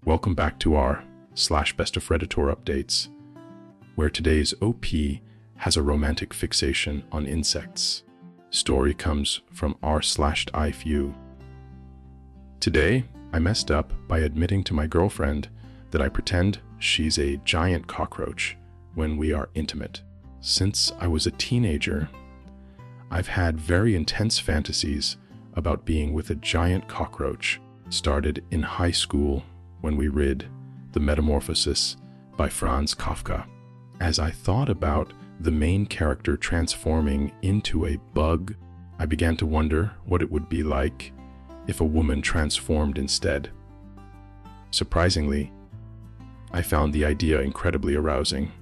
Welcome back to our /BestofRedditorUpdates, where today's OP has a romantic fixation on insects. Story comes from r/ifu. Today, I messed up by admitting to my girlfriend that I pretend she's a giant cockroach when we are intimate. Since I was a teenager, I've had very intense fantasies about being with a giant cockroach. Started in high school when we read The Metamorphosis by Franz Kafka. As I thought about the main character transforming into a bug, I began to wonder what it would be like if a woman transformed instead. Surprisingly, I found the idea incredibly arousing.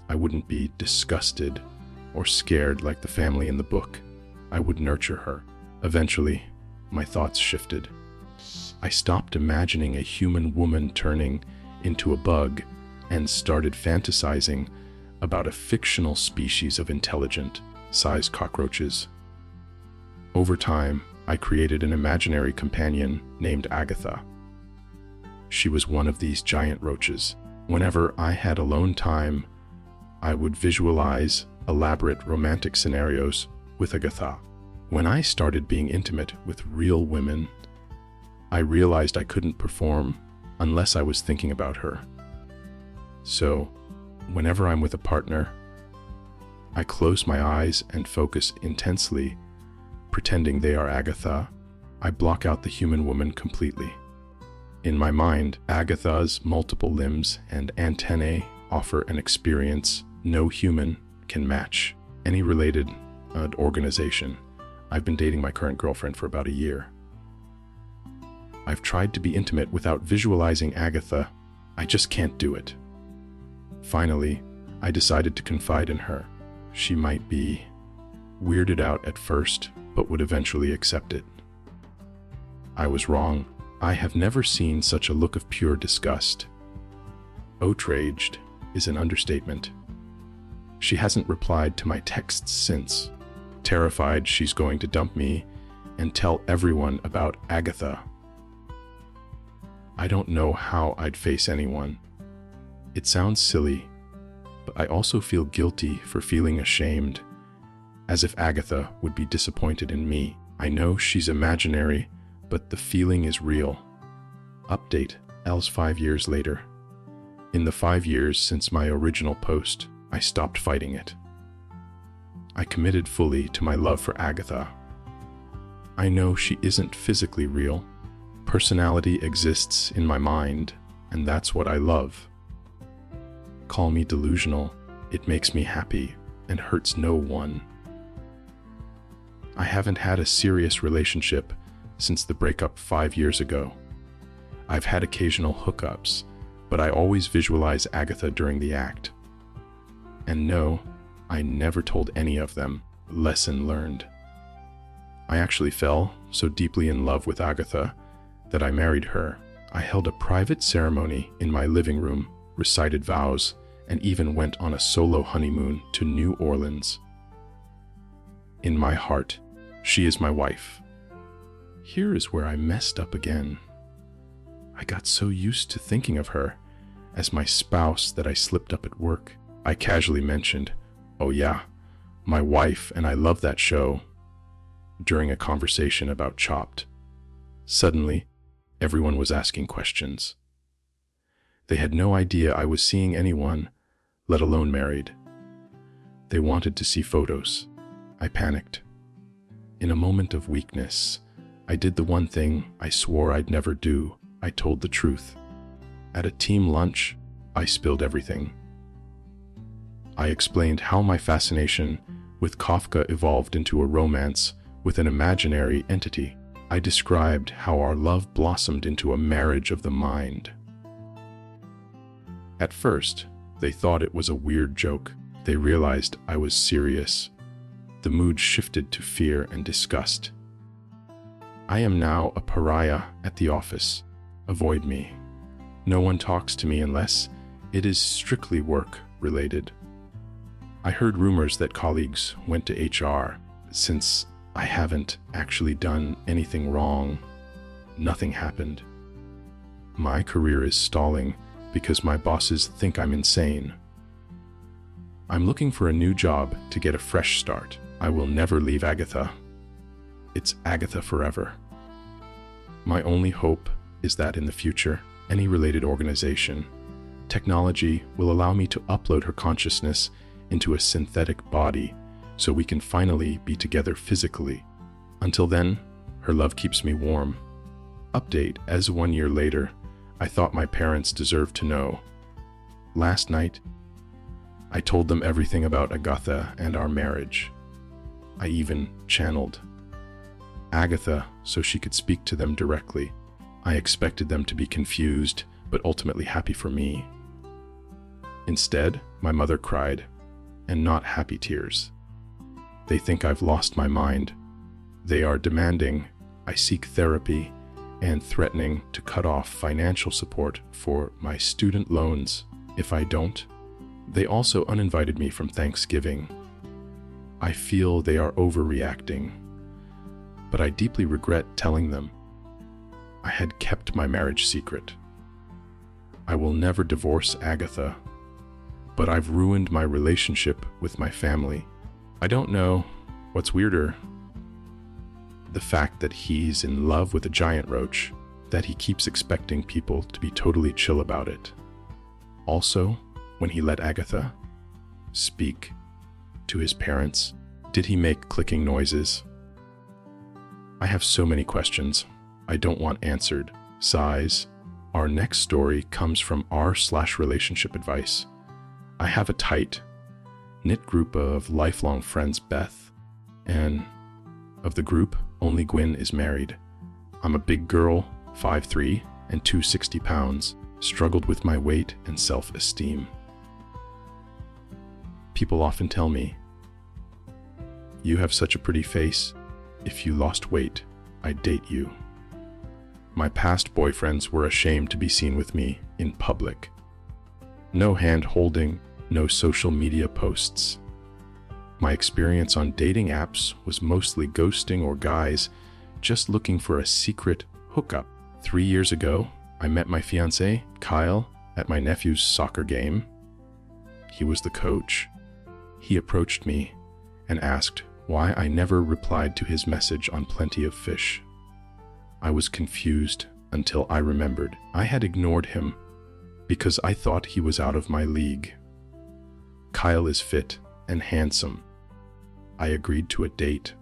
I wouldn't be disgusted or scared like the family in the book. I would nurture her. Eventually, my thoughts shifted. I stopped imagining a human woman turning into a bug and started fantasizing about a fictional species of intelligent-sized cockroaches. Over time, I created an imaginary companion named Agatha. She was one of these giant roaches. Whenever I had alone time, I would visualize elaborate romantic scenarios with Agatha. When I started being intimate with real women, I realized I couldn't perform unless I was thinking about her. So, whenever I'm with a partner, I close my eyes and focus intensely, pretending they are Agatha. I block out the human woman completely. In my mind, Agatha's multiple limbs and antennae offer an experience no human can match. Any related organization. I've been dating my current girlfriend for about a year. I've tried to be intimate without visualizing Agatha. I just can't do it. Finally, I decided to confide in her. She might be weirded out at first, but would eventually accept it. I was wrong. I have never seen such a look of pure disgust. Outraged is an understatement. She hasn't replied to my texts since. Terrified she's going to dump me and tell everyone about Agatha. I don't know how I'd face anyone. It sounds silly, but I also feel guilty for feeling ashamed, as if Agatha would be disappointed in me. I know she's imaginary, but the feeling is real. Update, else 5 years later. In the 5 years since my original post, I stopped fighting it. I committed fully to my love for Agatha. I know she isn't physically real. Personality exists in my mind, and that's what I love. Call me delusional, it makes me happy and hurts no one. I haven't had a serious relationship since the breakup 5 years ago. I've had occasional hookups, but I always visualize Agatha during the act. And no, I never told any of them. Lesson learned. I actually fell so deeply in love with Agatha that I married her. I held a private ceremony in my living room, recited vows, and even went on a solo honeymoon to New Orleans. In my heart, she is my wife. Here is where I messed up again. I got so used to thinking of her as my spouse that I slipped up at work. I casually mentioned, "Oh yeah, my wife and I love that show," during a conversation about Chopped. Suddenly, everyone was asking questions. They had no idea I was seeing anyone, let alone married. They wanted to see photos. I panicked. In a moment of weakness, I did the one thing I swore I'd never do. I told the truth. At a team lunch, I spilled everything. I explained how my fascination with Kafka evolved into a romance with an imaginary entity. I described how our love blossomed into a marriage of the mind. At first, they thought it was a weird joke. They realized I was serious. The mood shifted to fear and disgust. I am now a pariah at the office. Avoid me. No one talks to me unless it is strictly work-related. I heard rumors that colleagues went to HR. Since I haven't actually done anything wrong, nothing happened. My career is stalling because my bosses think I'm insane. I'm looking for a new job to get a fresh start. I will never leave Agatha. It's Agatha forever. My only hope is that in the future, any related organization, technology will allow me to upload her consciousness into a synthetic body so we can finally be together physically. Until then, her love keeps me warm. Update: as 1 year later, I thought my parents deserved to know. Last night, I told them everything about Agatha and our marriage. I even channeled Agatha so she could speak to them directly. I expected them to be confused, but ultimately happy for me. Instead, my mother cried, and not happy tears. They think I've lost my mind. They are demanding I seek therapy and threatening to cut off financial support for my student loans if I don't. They also uninvited me from Thanksgiving. I feel they are overreacting, but I deeply regret telling them I had kept my marriage secret. I will never divorce Agatha, but I've ruined my relationship with my family. I don't know what's weirder, the fact that he's in love with a giant roach, that he keeps expecting people to be totally chill about it. Also, when he let Agatha speak to his parents, did he make clicking noises? I have so many questions I don't want answered. Sighs. Our next story comes from r/relationship advice. I have a tight, knit group of lifelong friends, Beth, and of the group, only Gwyn is married. I'm a big girl, 5'3" and 260 pounds, struggled with my weight and self-esteem. People often tell me, "You have such a pretty face. If you lost weight, I'd date you." My past boyfriends were ashamed to be seen with me in public. No hand-holding, no social media posts. My experience on dating apps was mostly ghosting or guys just looking for a secret hookup. 3 years ago, I met my fiancé, Kyle, at my nephew's soccer game. He was the coach. He approached me and asked why I never replied to his message on Plenty of Fish. I was confused until I remembered I had ignored him because I thought he was out of my league. Kyle is fit and handsome. I agreed to a date,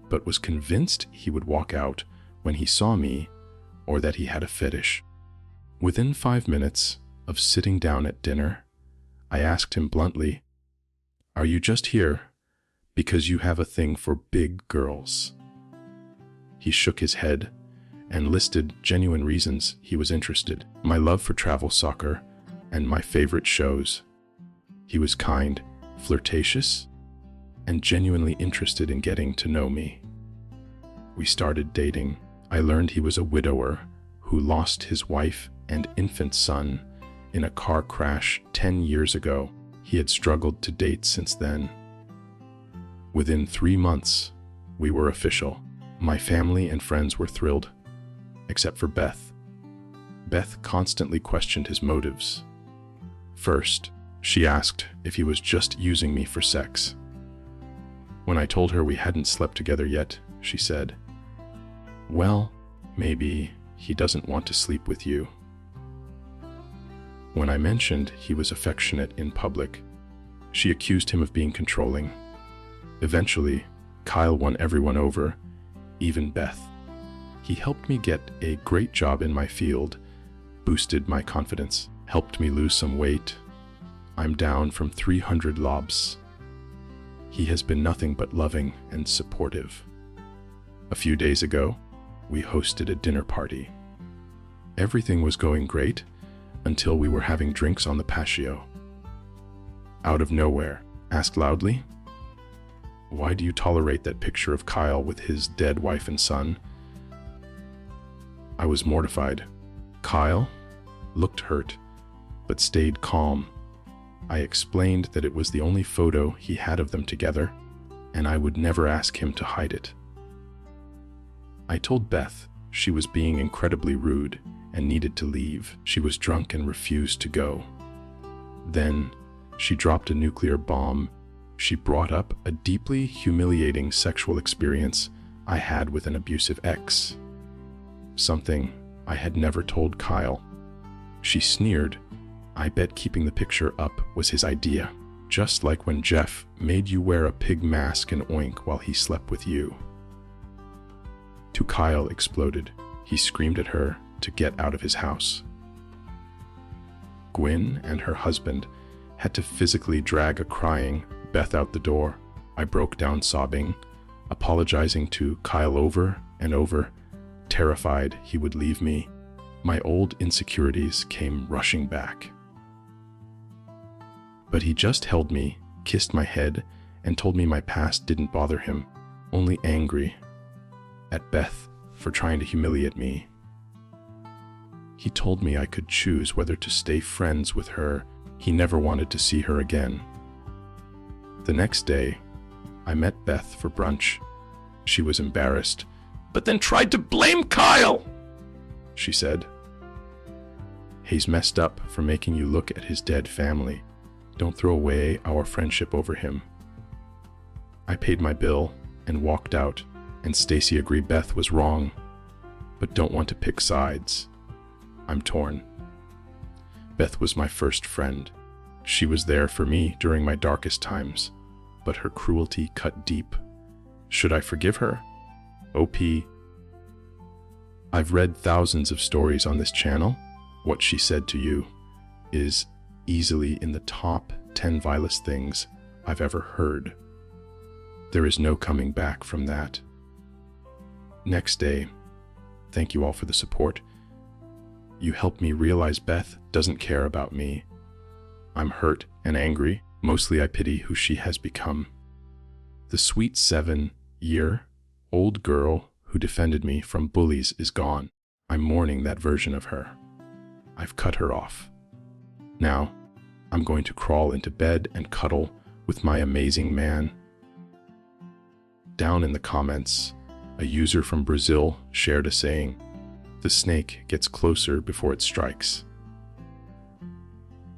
but was convinced he would walk out when he saw me or that he had a fetish. Within 5 minutes of sitting down at dinner, I asked him bluntly, "Are you just here because you have a thing for big girls?" He shook his head and listed genuine reasons he was interested: my love for travel soccer and my favorite shows. He was kind, flirtatious, and genuinely interested in getting to know me. We started dating. I learned he was a widower who lost his wife and infant son in a car crash 10 years ago. He had struggled to date since then. Within 3 months, we were official. My family and friends were thrilled, except for Beth. Beth constantly questioned his motives. First, she asked if he was just using me for sex. When I told her we hadn't slept together yet, she said, "Well, maybe he doesn't want to sleep with you." When I mentioned he was affectionate in public, she accused him of being controlling. Eventually, Kyle won everyone over, even Beth. He helped me get a great job in my field, boosted my confidence, helped me lose some weight. I'm down from 300 lobs. He has been nothing but loving and supportive. A few days ago, we hosted a dinner party. Everything was going great until we were having drinks on the patio. Out of nowhere, asked loudly, "Why do you tolerate that picture of Kyle with his dead wife and son?" I was mortified. Kyle looked hurt, but stayed calm. I explained that it was the only photo he had of them together, and I would never ask him to hide it. I told Beth she was being incredibly rude and needed to leave. She was drunk and refused to go. Then, she dropped a nuclear bomb. She brought up a deeply humiliating sexual experience I had with an abusive ex. Something I had never told Kyle. She sneered. I bet keeping the picture up was his idea. Just like when Jeff made you wear a pig mask and oink while he slept with you. To Kyle exploded. He screamed at her to get out of his house. Gwyn and her husband had to physically drag a crying Beth out the door. I broke down sobbing, apologizing to Kyle over and over, terrified he would leave me. My old insecurities came rushing back. But he just held me, kissed my head, and told me my past didn't bother him, only angry at Beth for trying to humiliate me. He told me I could choose whether to stay friends with her. He never wanted to see her again. The next day, I met Beth for brunch. She was embarrassed, but then tried to blame Kyle, she said. He's messed up for making you look at his dead family. Don't throw away our friendship over him. I paid my bill and walked out, and Stacy agreed Beth was wrong, but don't want to pick sides. I'm torn. Beth was my first friend. She was there for me during my darkest times, but her cruelty cut deep. Should I forgive her? OP. I've read thousands of stories on this channel. What she said to you is easily in the top 10 vilest things I've ever heard. There is no coming back from that. Next day, thank you all for the support. You helped me realize Beth doesn't care about me. I'm hurt and angry. Mostly I pity who she has become. The sweet 7-year-old girl who defended me from bullies is gone. I'm mourning that version of her. I've cut her off. Now, I'm going to crawl into bed and cuddle with my amazing man. Down in the comments, a user from Brazil shared a saying, "The snake gets closer before it strikes."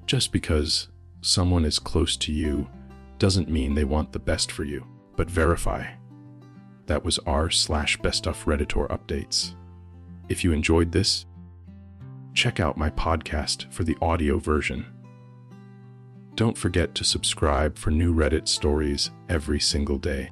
Just because someone is close to you doesn't mean they want the best for you, but verify. That was r/BestofRedditorUpdates. If you enjoyed this, check out my podcast for the audio version. Don't forget to subscribe for new Reddit stories every single day.